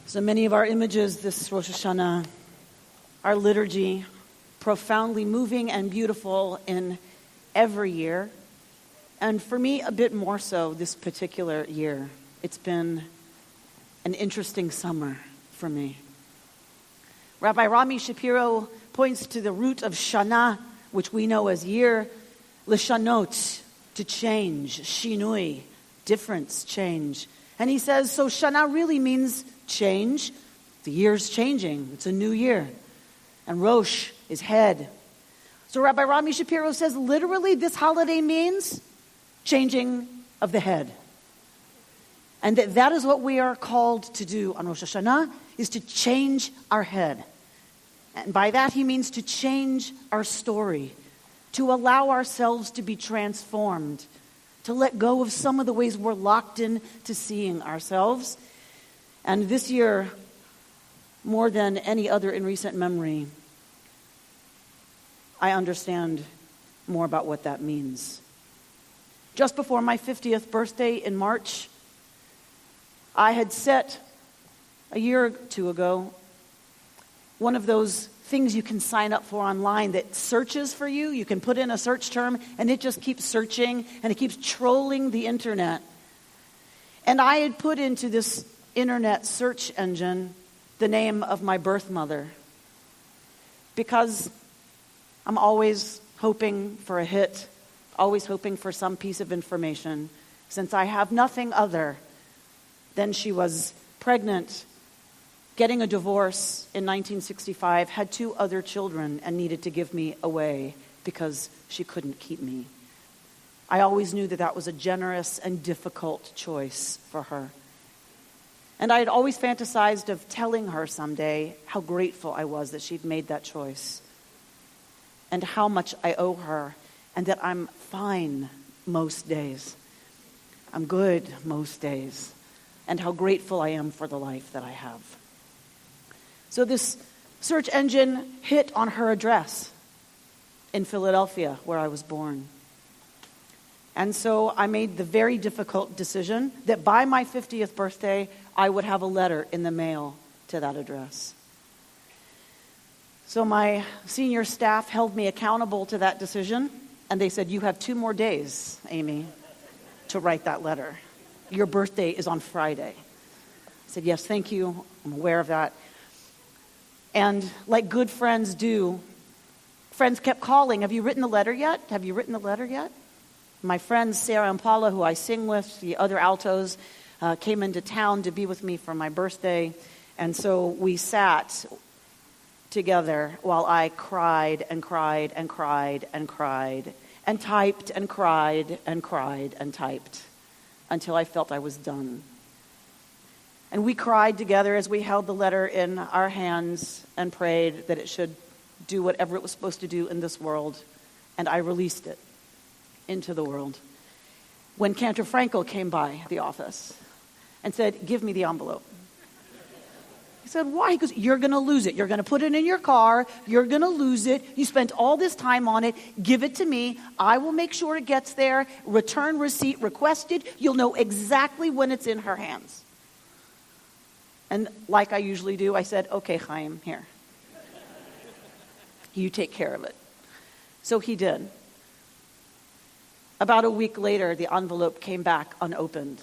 So many of our images this Rosh Hashanah, our liturgy, profoundly moving and beautiful in every year. And for me, a bit more so this particular year. It's been an interesting summer for me. Rabbi Rami Shapiro points to the root of Shana, which we know as year, lishanot, to change, shinui, difference, change. And he says, so Shana really means change. The year's changing. It's a new year. And Rosh is head. So Rabbi Rami Shapiro says, literally, this holiday means changing of the head. And that is what we are called to do on Rosh Hashanah, is to change our head. And by that he means to change our story, to allow ourselves to be transformed, to let go of some of the ways we're locked in to seeing ourselves. And this year, more than any other in recent memory, I understand more about what that means. Just before my 50th birthday in March, I had set, a year or two ago, one of those things you can sign up for online that searches for you. You can put in a search term, and it just keeps searching, and it keeps trolling the internet. And I had put into this internet search engine the name of my birth mother, because I'm always hoping for a hit, always hoping for some piece of information, since I have nothing other than she was pregnant, getting a divorce in 1965, had 2 other children, and needed to give me away because she couldn't keep me. I always knew that was a generous and difficult choice for her. And I had always fantasized of telling her someday how grateful I was that she'd made that choice, and how much I owe her, and that I'm fine most days. I'm good most days, and how grateful I am for the life that I have. So this search engine hit on her address in Philadelphia, where I was born. And so I made the very difficult decision that by my 50th birthday, I would have a letter in the mail to that address. So my senior staff held me accountable to that decision, and they said, you have 2 more days, Amy, to write that letter. Your birthday is on Friday. I said, yes, thank you. I'm aware of that. And like good friends do, friends kept calling, have you written the letter yet? Have you written the letter yet? My friends, Sarah and Paula, who I sing with, the other altos, came into town to be with me for my birthday. And so we sat together while I cried and cried and cried and cried and typed and cried and cried and typed until I felt I was done. And we cried together as we held the letter in our hands and prayed that it should do whatever it was supposed to do in this world. And I released it into the world. When Cantor Frankel came by the office and said, give me the envelope. He said, why? He goes, you're going to lose it. You're going to put it in your car. You're going to lose it. You spent all this time on it. Give it to me. I will make sure it gets there. Return receipt requested. You'll know exactly when it's in her hands. And like I usually do, I said, okay, Chaim, here. You take care of it. So he did. About a week later, the envelope came back unopened.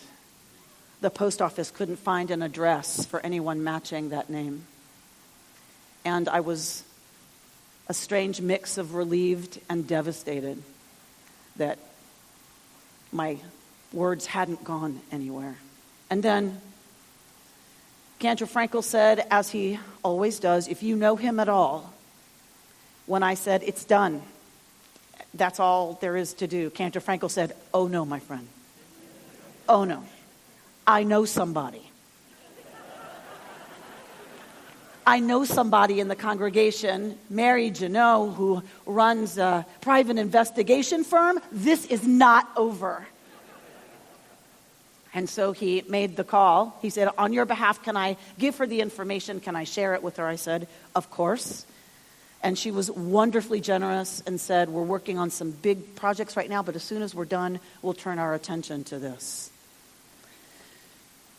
The post office couldn't find an address for anyone matching that name. And I was a strange mix of relieved and devastated that my words hadn't gone anywhere. And then Cantor Frankel said, as he always does, if you know him at all, when I said, it's done, that's all there is to do, Cantor Frankel said, oh no, my friend. Oh no. I know somebody. I know somebody in the congregation, Mary Janot, who runs a private investigation firm. This is not over. And so he made the call. He said, on your behalf, can I give her the information? Can I share it with her? I said, of course. And she was wonderfully generous and said, we're working on some big projects right now, but as soon as we're done, we'll turn our attention to this.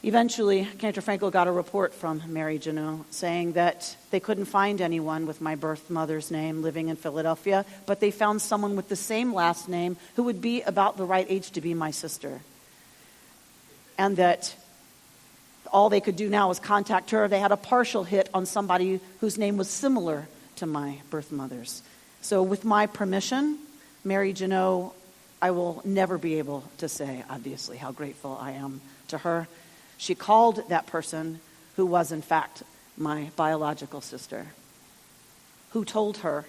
Eventually, Cantor Frankel got a report from Mary Janot saying that they couldn't find anyone with my birth mother's name living in Philadelphia, but they found someone with the same last name who would be about the right age to be my sister. And that all they could do now was contact her. They had a partial hit on somebody whose name was similar to my birth mother's. So with my permission, Mary Janot, I will never be able to say, obviously, how grateful I am to her. She called that person who was, in fact, my biological sister, who told her,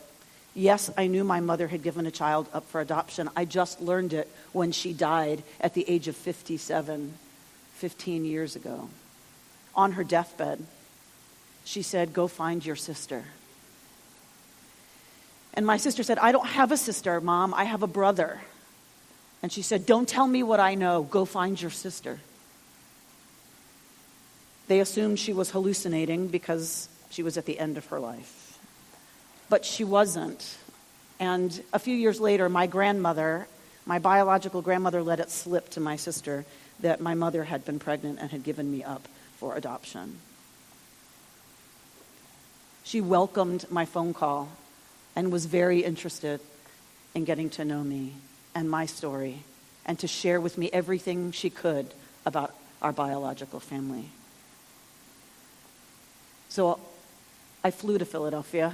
yes, I knew my mother had given a child up for adoption. I just learned it when she died at the age of 57, 15 years ago. On her deathbed, she said, go find your sister. And my sister said, I don't have a sister, Mom. I have a brother. And she said, don't tell me what I know. Go find your sister. They assumed she was hallucinating because she was at the end of her life. But she wasn't. And a few years later, my biological grandmother, let it slip to my sister that my mother had been pregnant and had given me up for adoption. She welcomed my phone call and was very interested in getting to know me and my story and to share with me everything she could about our biological family. So I flew to Philadelphia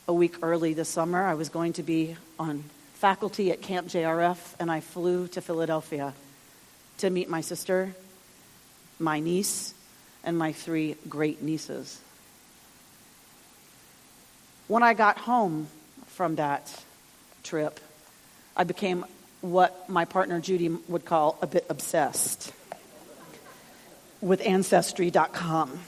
a week early this summer. I was going to be on faculty at Camp JRF, and I flew to Philadelphia to meet my sister, my niece, and my 3 great nieces. When I got home from that trip, I became what my partner Judy would call a bit obsessed with Ancestry.com.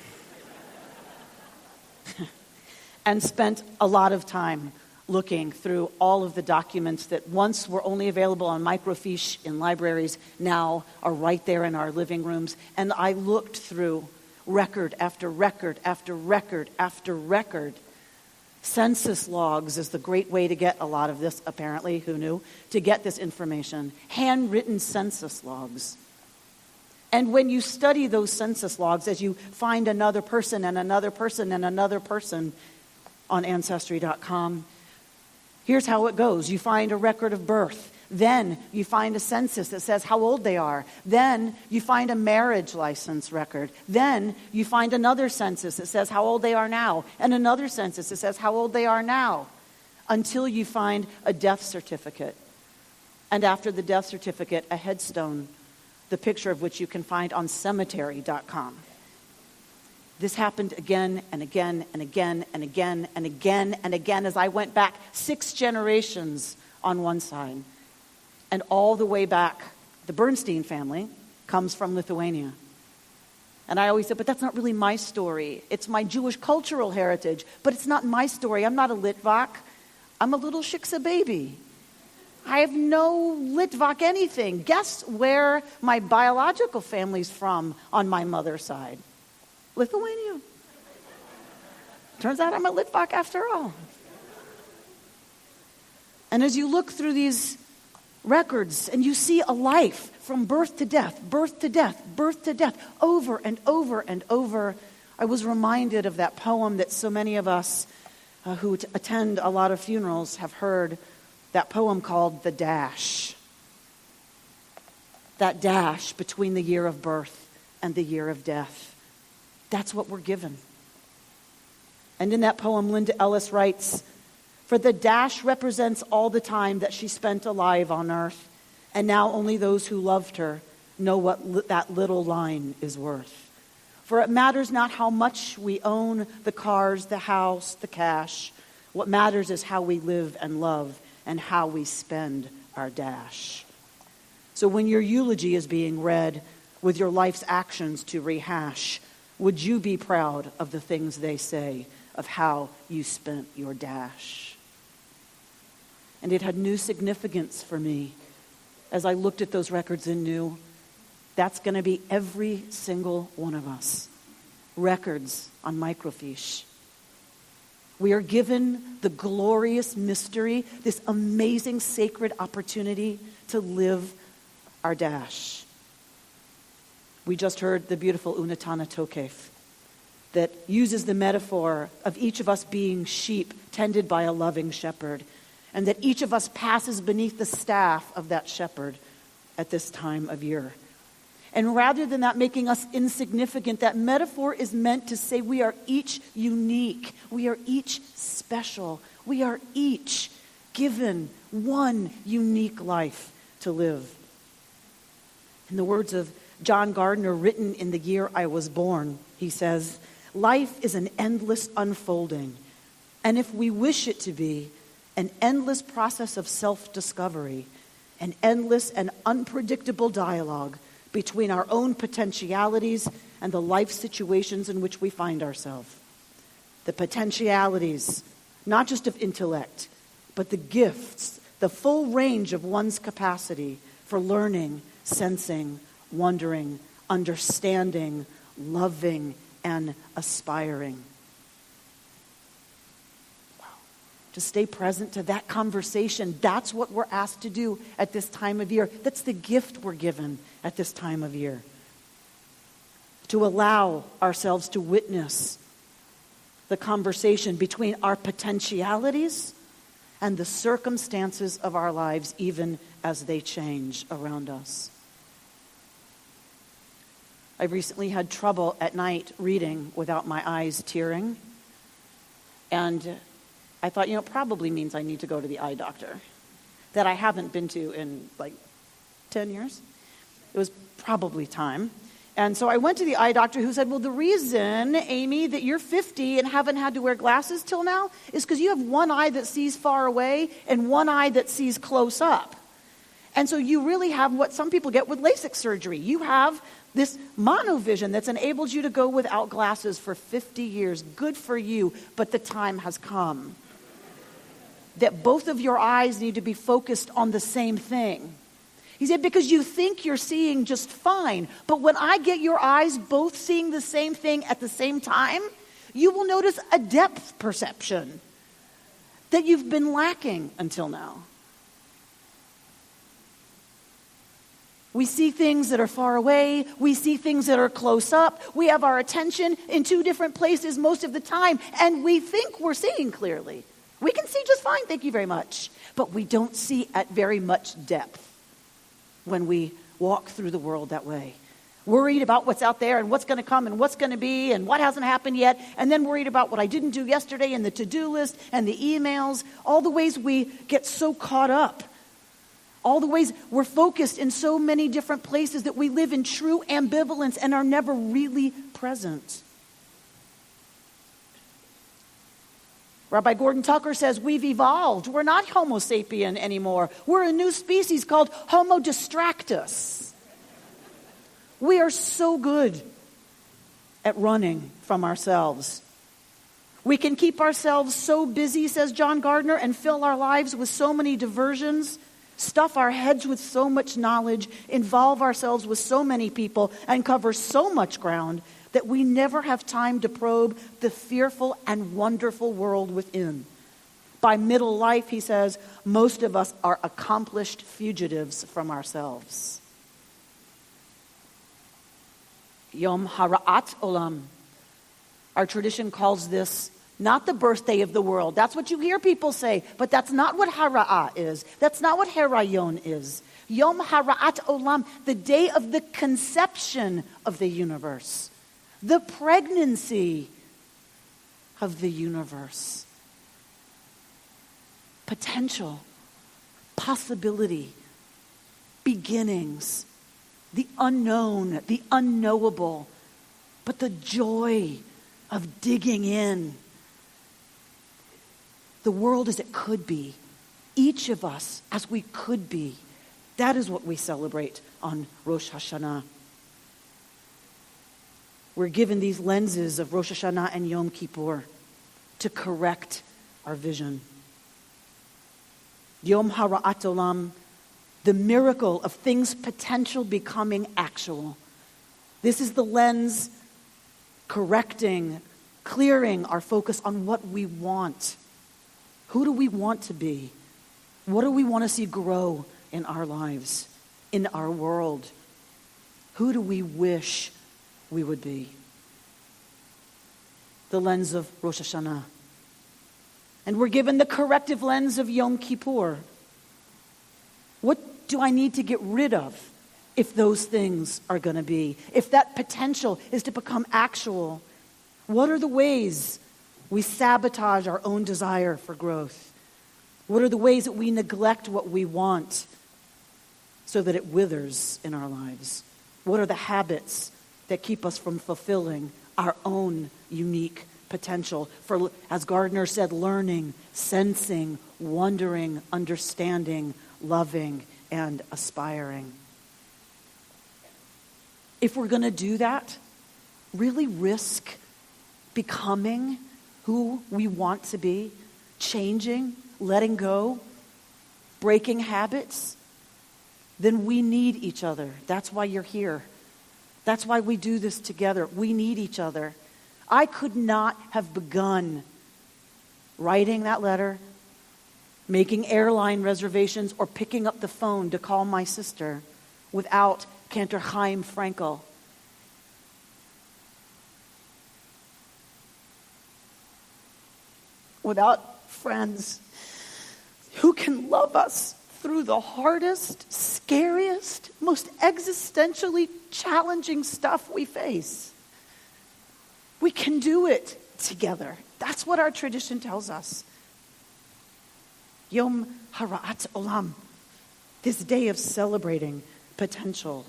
And spent a lot of time looking through all of the documents that once were only available on microfiche in libraries, now are right there in our living rooms. And I looked through record after record after record after record. Census logs is the great way to get a lot of this, apparently, who knew, to get this information. Handwritten census logs. And when you study those census logs, as you find another person and another person and another person on Ancestry.com, here's how it goes. You find a record of birth. Then you find a census that says how old they are. Then you find a marriage license record. Then you find another census that says how old they are now. And another census that says how old they are now. Until you find a death certificate. And after the death certificate, a headstone, the picture of which you can find on Cemetery.com. This happened again and again and again and again and again and again as I went back 6 generations on one side. And all the way back, the Bernstein family comes from Lithuania. And I always said, but that's not really my story. It's my Jewish cultural heritage, but it's not my story. I'm not a Litvak. I'm a little shiksa baby. I have no Litvak anything. Guess where my biological family's from on my mother's side? Lithuania. Turns out I'm a Litvak after all. And as you look through these records and you see a life from birth to death, birth to death, birth to death, over and over and over, I was reminded of that poem that so many of us who attend a lot of funerals have heard, that poem called The Dash. That dash between the year of birth and the year of death. That's what we're given. And in that poem, Linda Ellis writes, for the dash represents all the time that she spent alive on earth, and now only those who loved her know what that little line is worth. For it matters not how much we own, the cars, the house, the cash. What matters is how we live and love and how we spend our dash. So when your eulogy is being read with your life's actions to rehash, would you be proud of the things they say of how you spent your dash? And it had new significance for me as I looked at those records and knew that's going to be every single one of us. Records on microfiche. We are given the glorious mystery, this amazing sacred opportunity to live our dash. We just heard the beautiful Unatana Tokef that uses the metaphor of each of us being sheep tended by a loving shepherd, and that each of us passes beneath the staff of that shepherd at this time of year. And rather than that making us insignificant, that metaphor is meant to say we are each unique. We are each special. We are each given one unique life to live. In the words of John Gardner, written in the year I was born, he says, "Life is an endless unfolding, and if we wish it to be, an endless process of self-discovery, an endless and unpredictable dialogue between our own potentialities and the life situations in which we find ourselves. The potentialities, not just of intellect, but the gifts, the full range of one's capacity for learning, sensing, wondering, understanding, loving, and aspiring." To stay present to that conversation. That's what we're asked to do at this time of year. That's the gift we're given at this time of year. To allow ourselves to witness the conversation between our potentialities and the circumstances of our lives, even as they change around us. I recently had trouble at night reading without my eyes tearing. And I thought, it probably means I need to go to the eye doctor that I haven't been to in 10 years. It was probably time. And so I went to the eye doctor, who said, well, the reason, Amy, that you're 50 and haven't had to wear glasses till now is because you have one eye that sees far away and one eye that sees close up. And so you really have what some people get with LASIK surgery. You have this monovision that's enabled you to go without glasses for 50 years. Good for you, but the time has come that both of your eyes need to be focused on the same thing. He said, because you think you're seeing just fine, but when I get your eyes both seeing the same thing at the same time, you will notice a depth perception that you've been lacking until now. We see things that are far away. We see things that are close up. We have our attention in two different places most of the time, and we think we're seeing clearly. We can see just fine, thank you very much. But we don't see at very much depth when we walk through the world that way. Worried about what's out there and what's going to come and what's going to be and what hasn't happened yet, and then worried about what I didn't do yesterday and the to-do list and the emails, all the ways we get so caught up. All the ways we're focused in so many different places that we live in true ambivalence and are never really present. Rabbi Gordon Tucker says we've evolved. We're not Homo sapien anymore. We're a new species called Homo distractus. We are so good at running from ourselves. We can keep ourselves so busy, says John Gardner, and fill our lives with so many diversions, stuff our heads with so much knowledge, involve ourselves with so many people, and cover so much ground that we never have time to probe the fearful and wonderful world within. By middle life, he says, most of us are accomplished fugitives from ourselves. Yom Hara'at Olam. Our tradition calls this not the birthday of the world. That's what you hear people say, but that's not what Hara'ah is. That's not what Harayon is. Yom Hara'at Olam, the day of the conception of the universe. The pregnancy of the universe. Potential, possibility, beginnings, the unknown, the unknowable, but the joy of digging in. The world as it could be, each of us as we could be. That is what we celebrate on Rosh Hashanah. We're given these lenses of Rosh Hashanah and Yom Kippur to correct our vision. Yom Hara'at Olam, the miracle of things potential becoming actual. This is the lens correcting, clearing our focus on what we want. Who do we want to be? What do we want to see grow in our lives, in our world? Who do we wish we would be? The lens of Rosh Hashanah. And we're given the corrective lens of Yom Kippur. What do I need to get rid of if those things are going to be? If that potential is to become actual, what are the ways we sabotage our own desire for growth? What are the ways that we neglect what we want so that it withers in our lives? What are the habits that keep us from fulfilling our own unique potential for, as Gardner said, learning, sensing, wondering, understanding, loving, and aspiring? If we're going to do that, really risk becoming who we want to be, changing, letting go, breaking habits, then we need each other. That's why you're here. That's why we do this together. We need each other. I could not have begun writing that letter, making airline reservations, or picking up the phone to call my sister without Cantor Chaim Frankel. Without friends who can love us through the hardest, scariest, most existentially challenging stuff we face. We can do it together. That's what our tradition tells us. Yom Hara'at Olam, this day of celebrating potential.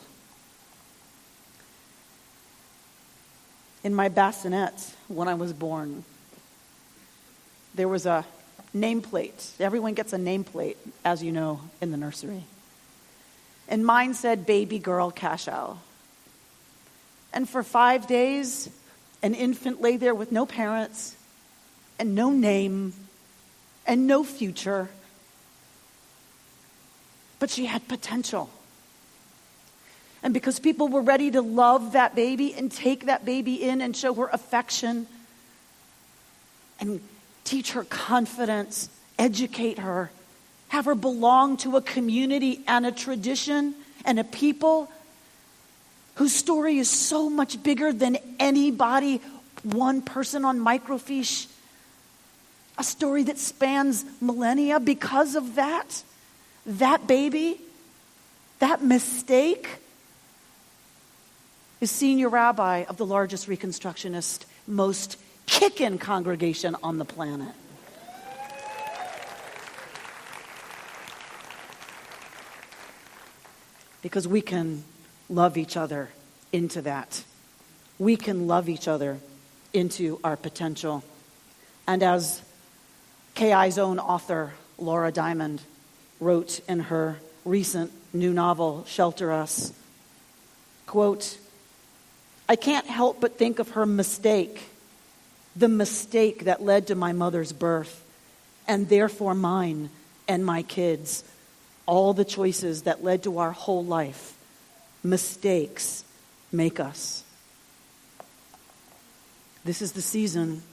In my bassinet, when I was born, there was a nameplate. Everyone gets a nameplate, as you know, in the nursery. And mine said, "Baby girl Cashel." And for 5 days, an infant lay there with no parents and no name and no future. But she had potential. And because people were ready to love that baby and take that baby in and show her affection and teach her confidence, educate her, have her belong to a community and a tradition and a people whose story is so much bigger than anybody, one person on microfiche, a story that spans millennia. Because of that baby, that mistake, is senior rabbi of the largest Reconstructionist, most kickin' congregation on the planet. Because we can love each other into that. We can love each other into our potential. And as KI's own author, Laura Diamond, wrote in her recent new novel, Shelter Us, quote, "I can't help but think of her mistake, the mistake that led to my mother's birth, and therefore mine and my kids, all the choices that led to our whole life. Mistakes make us." This is the season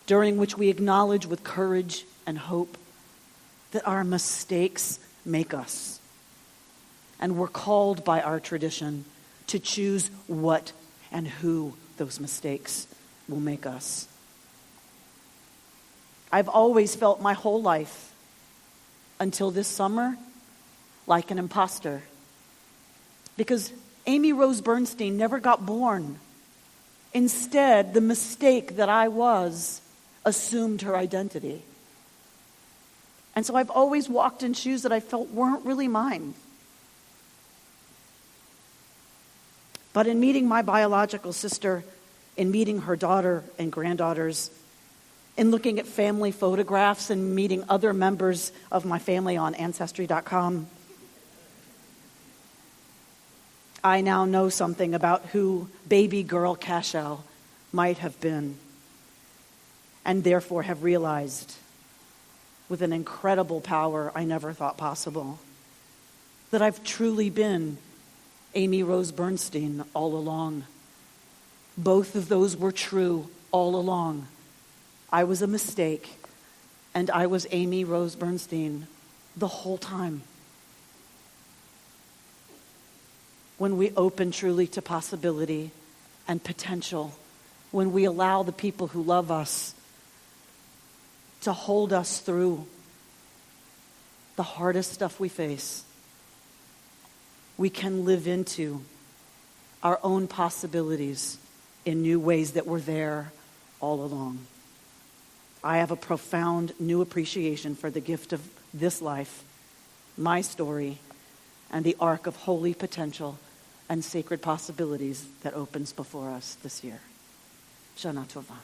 during which we acknowledge with courage and hope that our mistakes make us. And we're called by our tradition to choose what and who those mistakes will make us. I've always felt my whole life, until this summer, like an imposter. Because Amy Rose Bernstein never got born. Instead, the mistake that I was assumed her identity. And so I've always walked in shoes that I felt weren't really mine. But in meeting my biological sister, in meeting her daughter and granddaughters, in looking at family photographs and meeting other members of my family on Ancestry.com, I now know something about who baby girl Cashel might have been, and therefore have realized with an incredible power I never thought possible, that I've truly been Amy Rose Bernstein all along. Both of those were true all along. I was a mistake, and I was Amy Rose Bernstein the whole time. when we open truly to possibility and potential, when we allow the people who love us to hold us through the hardest stuff we face, we can live into our own possibilities in new ways that were there all along. I have a profound new appreciation for the gift of this life, my story, and the arc of holy potential and sacred possibilities that opens before us this year. Shana Tova.